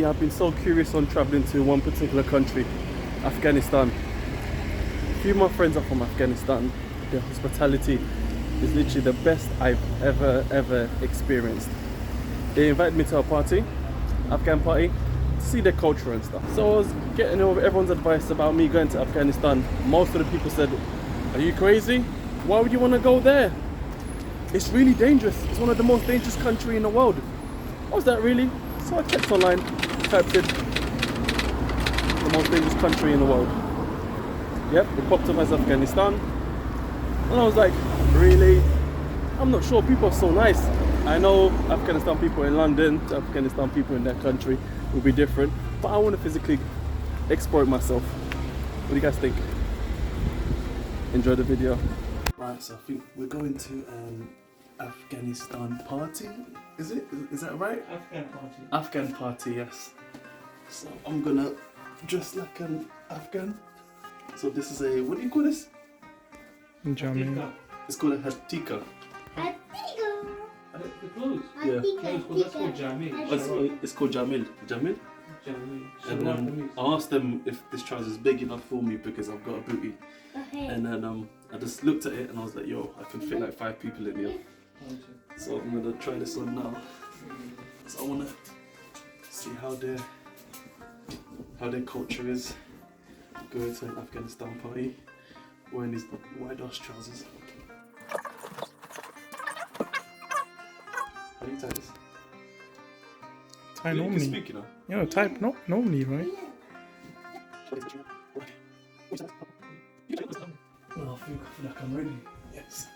lately I've been so curious on traveling to one particular country, Afghanistan. A few of my friends are from Afghanistan. Their hospitality is literally the best I've ever experienced. They invited me to a party, Afghan party, to see their culture and stuff. So I was getting over everyone's advice about me going to Afghanistan. Most of the people said, "Are you crazy? Why would you want to go there? It's really dangerous. It's one of the most dangerous countries in the world." Was that really? So I checked online, typed in the most dangerous country in the world. Yep, it popped up as Afghanistan. And I was like, really? I'm not sure. People are so nice. I know Afghanistan people in London to Afghanistan people in their country will be different, but I want to physically explore it myself. What do you guys think? Enjoy the video. Right, so I think we're going to Afghanistan party. Is it? Is that right? Afghan party. Afghan party, yes. So I'm gonna dress like an Afghan. So this is a, what do you call this? Jamil. It's called a hatika. The clothes. Yeah. That's called Jamil. It's called Jamil. Jamil? Jamil. And I asked them if this trouser is big enough for me because I've got a booty. Okay. And then I just looked at it and I was like, yo, I can fit like 5 people in here. So I'm gonna try this on now. So I wanna see how their culture is. Going to an Afghanistan party wearing these wide ass trousers. How do you tie this? Tie You normally. can speak, you know. Yeah, type not normally, right? Oh, I feel like I'm ready. Yes.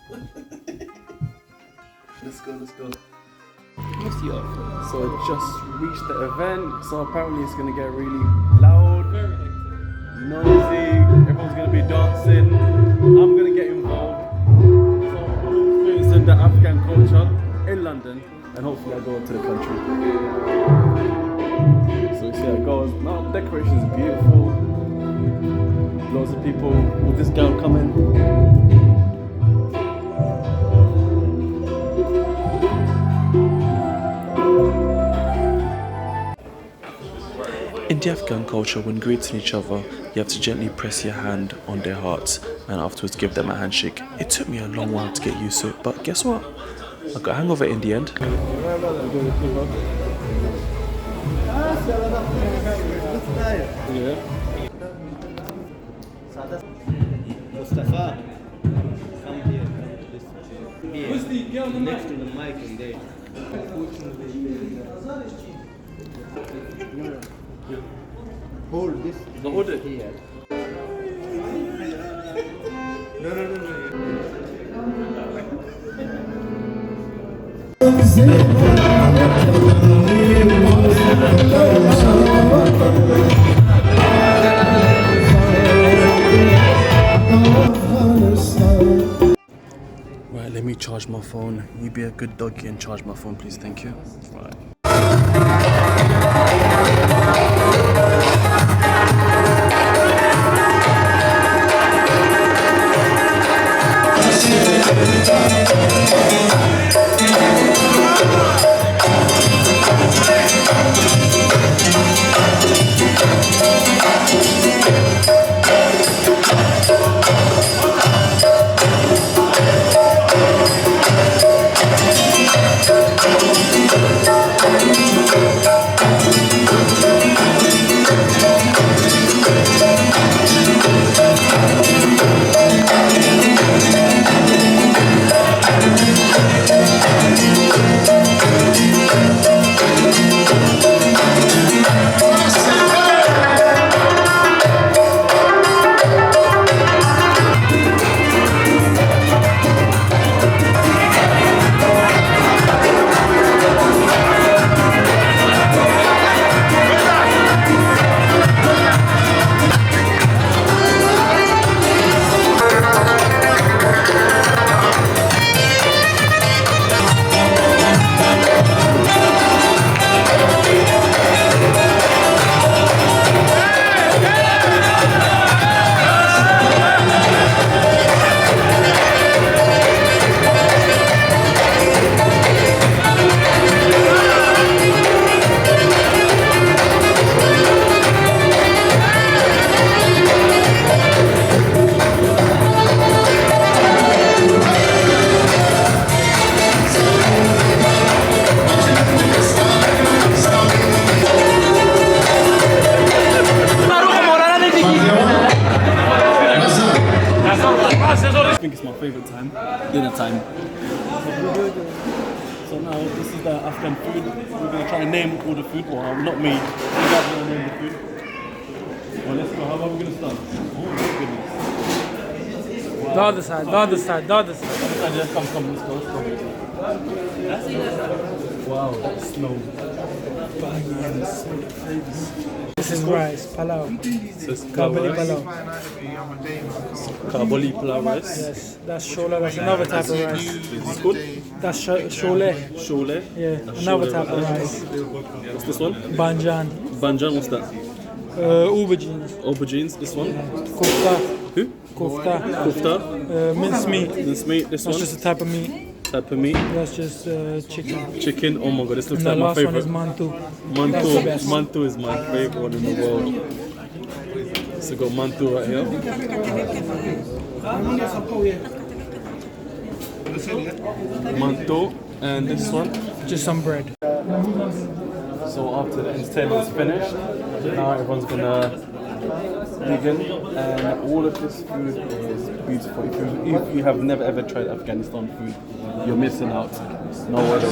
Let's go. What's the outfit? So I just reached the event. So apparently it's gonna get really loud, Very hectic. noisy. Everyone's gonna be dancing. I'm gonna get involved. So I'm experiencing the Afghan culture in London, and hopefully I go into the country. So you see how it goes. Now the decoration is beautiful. Loads of people with this gown coming. In the Afghan culture, when greeting each other, you have to gently press your hand on their hearts and afterwards give them a handshake. It took me a long while to get used to it, but guess what? I got a hang of it in the end. Yeah. Mustafa, come here, come to this chair. Who's the girl on the Next mic? to the mic and there. Hold this Hold it. here. Right, let me charge my phone. You be a good doggy and charge my phone, please. Thank you. Right. time. Dinner time. So now this is the Afghan food. We're gonna try and name all the food. Well, not me. You guys are gonna name the food. Well, let's go. How about we gonna start? Oh my goodness. Wow. The other side, the other side, the other side. Come, let's go. Wow, that's slow. This is rice, palau. Kabuli palau. Kabuli pulao rice. Yes, that's shola. That's another type of rice. It's good. That's shole. Shole. Yeah, That's another shole type of rice. What's this one? Banjan. Banjan, what's that? Aubergines. Aubergines, this one. Kofta. Who? Kofta. Kofta. Minced meat. This meat, this That's one. just a type of meat. Type of meat. That's just chicken. Chicken, oh my god, this looks And the like my last one is favorite. mantu. That's the best. Mantu is my favorite one in the world. So got mantu right here. Mantu, and this one. Just some bread. So after the entertainment's finished, now everyone's gonna vegan, and all of this food is beautiful. If you have never ever tried Afghanistan food, you're missing out. No other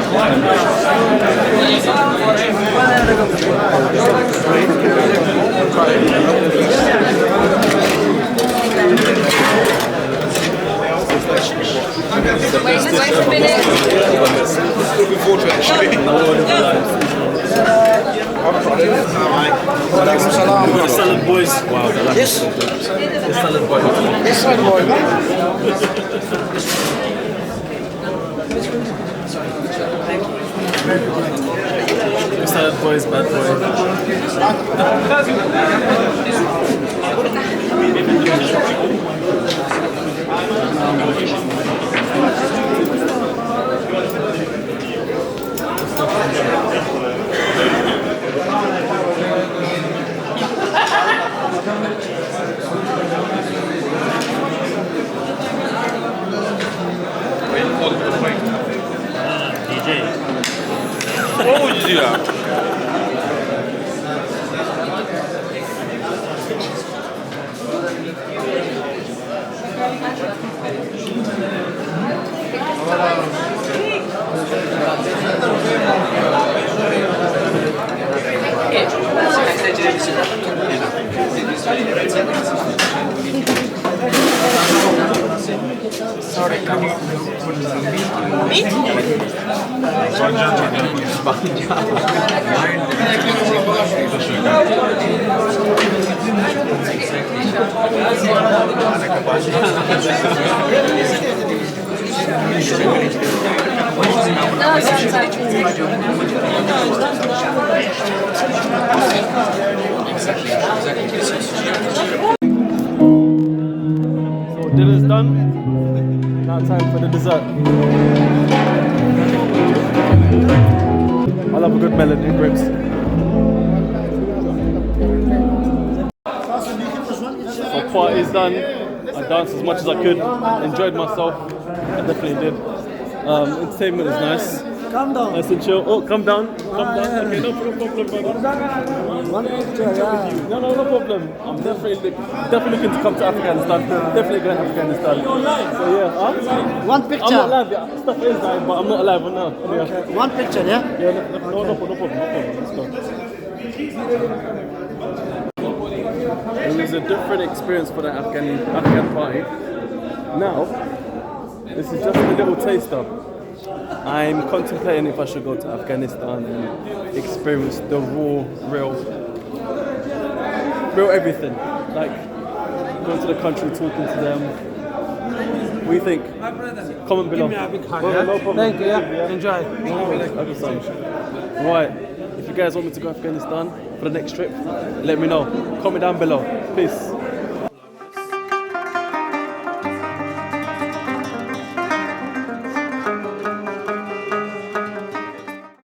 Wait a minute. Looking forward to it actually. The salad boys. Wow, the salad boys. This one, boy. The salad boys, bad boy. What would you do that? So dinner's done. Now time for the dessert. I love a good melody grapes. So party's done. I danced as much as I could. Enjoyed myself. I definitely did. Entertainment was nice. Calm down. Nice and chill. Oh, come down. Come down. Okay, no problem, brother. One picture, yeah. No problem. I'm definitely looking to come to Afghanistan. Definitely going to Afghanistan. So yeah, huh? One picture. I'm not live. Yeah. Stuff is live, but I'm not alive right now. Yeah. Okay. One picture, yeah? Yeah, no problem. Let's go. It was a different experience for the Afghan party. Now, this is just a little taster. I'm contemplating if I should go to Afghanistan and experience the raw, real everything. Like going to the country, talking to them. What do you think? Comment below. No problem. Thank you, yeah. Enjoy. Right, if you guys want me to go to Afghanistan for the next trip, let me know. Comment down below. Peace.